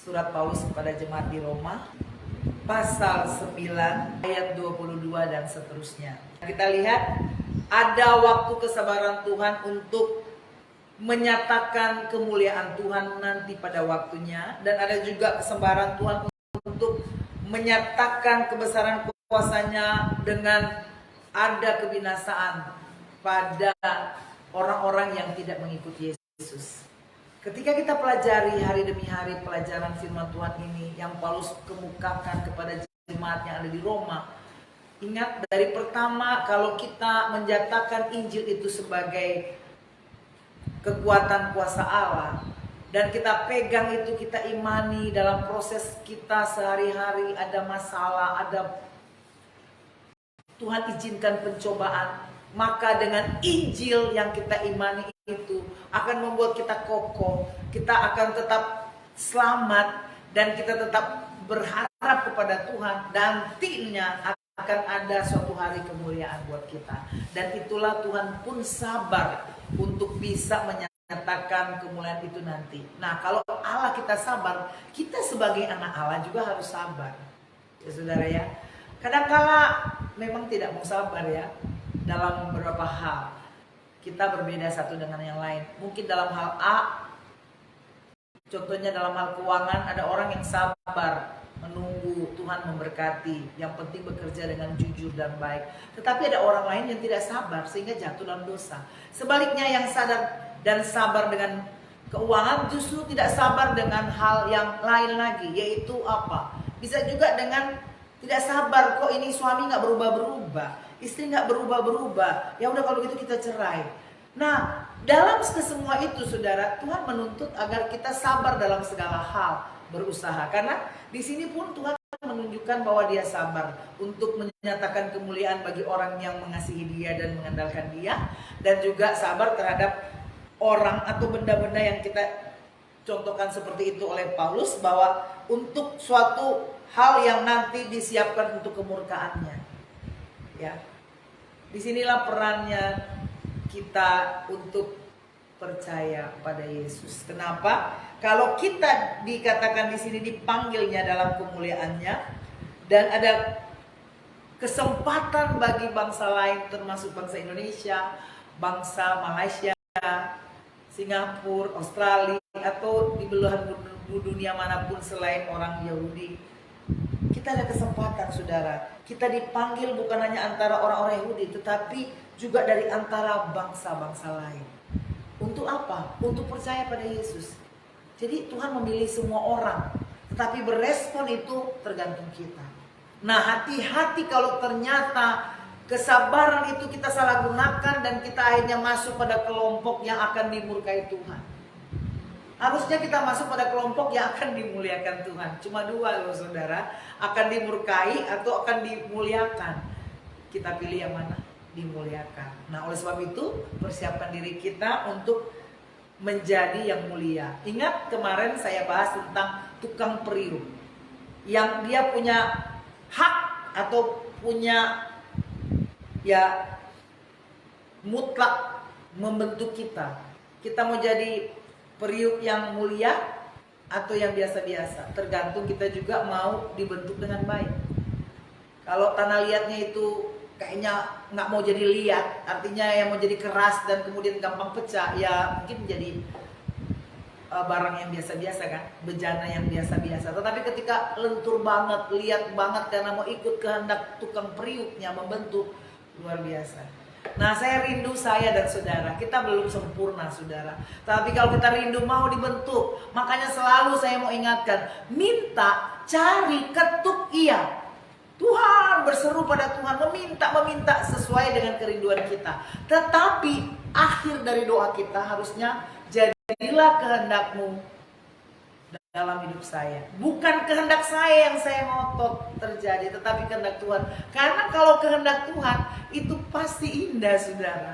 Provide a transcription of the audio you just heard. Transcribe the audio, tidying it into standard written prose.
Surat Paulus kepada jemaat di Roma, pasal 9 ayat 22 dan seterusnya. Kita lihat ada waktu kesabaran Tuhan untuk menyatakan kemuliaan Tuhan nanti pada waktunya, dan ada juga kesabaran Tuhan untuk menyatakan kebesaran kuasanya dengan ada kebinasaan pada orang-orang yang tidak mengikuti Yesus. Ketika kita pelajari hari demi hari pelajaran firman Tuhan ini yang Paulus kemukakan kepada jemaat yang ada di Roma, ingat dari pertama kalau kita menjatakan Injil itu sebagai kekuatan kuasa Allah dan kita pegang itu, kita imani dalam proses kita sehari-hari ada masalah, ada Tuhan izinkan pencobaan, maka dengan Injil yang kita imani itu akan membuat kita kokoh, kita akan tetap selamat dan kita tetap berharap kepada Tuhan, dan nantinya akan ada suatu hari kemuliaan buat kita. Dan itulah Tuhan pun sabar untuk bisa menyatakan kemuliaan itu nanti. Nah, kalau Allah kita sabar, kita sebagai anak Allah juga harus sabar. Ya saudara ya. Kadang-kala memang tidak mau sabar ya dalam beberapa hal. Kita berbeda satu dengan yang lain. Mungkin dalam hal A, contohnya dalam hal keuangan, ada orang yang sabar menunggu Tuhan memberkati, yang penting bekerja dengan jujur dan baik. Tetapi ada orang lain yang tidak sabar sehingga jatuh dalam dosa. Sebaliknya, yang sadar dan sabar dengan keuangan justru tidak sabar dengan hal yang lain lagi, yaitu apa? Bisa juga dengan tidak sabar, kok ini suami gak berubah-berubah, istri gak berubah-berubah, ya udah kalau gitu kita cerai. Nah, dalam kesemua itu saudara, Tuhan menuntut agar kita sabar dalam segala hal, berusaha. Karena di sini pun Tuhan menunjukkan bahwa Dia sabar untuk menyatakan kemuliaan bagi orang yang mengasihi Dia dan mengandalkan Dia, dan juga sabar terhadap orang atau benda-benda yang kita contohkan seperti itu oleh Paulus, bahwa untuk suatu hal yang nanti disiapkan untuk kemurkaannya. Ya. Disinilah perannya kita untuk percaya pada Yesus. Kenapa? Kalau kita dikatakan di sini dipanggilnya dalam kemuliaannya, dan ada kesempatan bagi bangsa lain termasuk bangsa Indonesia, bangsa Malaysia, Singapura, Australia, atau di belahan dunia manapun selain orang Yahudi, kita ada kesempatan saudara. Kita dipanggil bukan hanya antara orang-orang Yahudi, tetapi juga dari antara bangsa-bangsa lain. Untuk apa? Untuk percaya pada Yesus. Jadi Tuhan memilih semua orang, tetapi berespon itu tergantung kita. Nah, hati-hati kalau ternyata kesabaran itu kita salah gunakan dan kita akhirnya masuk pada kelompok yang akan dimurkai Tuhan. Harusnya kita masuk pada kelompok yang akan dimuliakan Tuhan. Cuma dua loh saudara, akan dimurkai atau akan dimuliakan. Kita pilih yang mana? Dimuliakan. Nah, oleh sebab itu persiapkan diri kita untuk menjadi yang mulia. Ingat kemarin saya bahas tentang tukang periuk, yang dia punya hak atau punya ya mutlak membentuk kita. Kita mau jadi periuk yang mulia atau yang biasa-biasa, tergantung kita juga mau dibentuk dengan baik. Kalau tanah liatnya itu kayaknya nggak mau jadi liat, artinya yang mau jadi keras dan kemudian gampang pecah, ya mungkin jadi barang yang biasa-biasa kan, bejana yang biasa-biasa. Tetapi ketika lentur banget, liat banget karena mau ikut kehendak tukang periuknya membentuk, luar biasa. Nah, saya rindu saya dan saudara, kita belum sempurna saudara, tapi kalau kita rindu mau dibentuk, makanya selalu saya mau ingatkan, minta, cari, ketuk iya. Tuhan, berseru pada Tuhan, meminta sesuai dengan kerinduan kita. Tetapi akhir dari doa kita harusnya, jadilah kehendak-Mu dalam hidup saya. Bukan kehendak saya yang saya ngotot terjadi, tetapi kehendak Tuhan. Karena kalau kehendak Tuhan itu pasti indah saudara.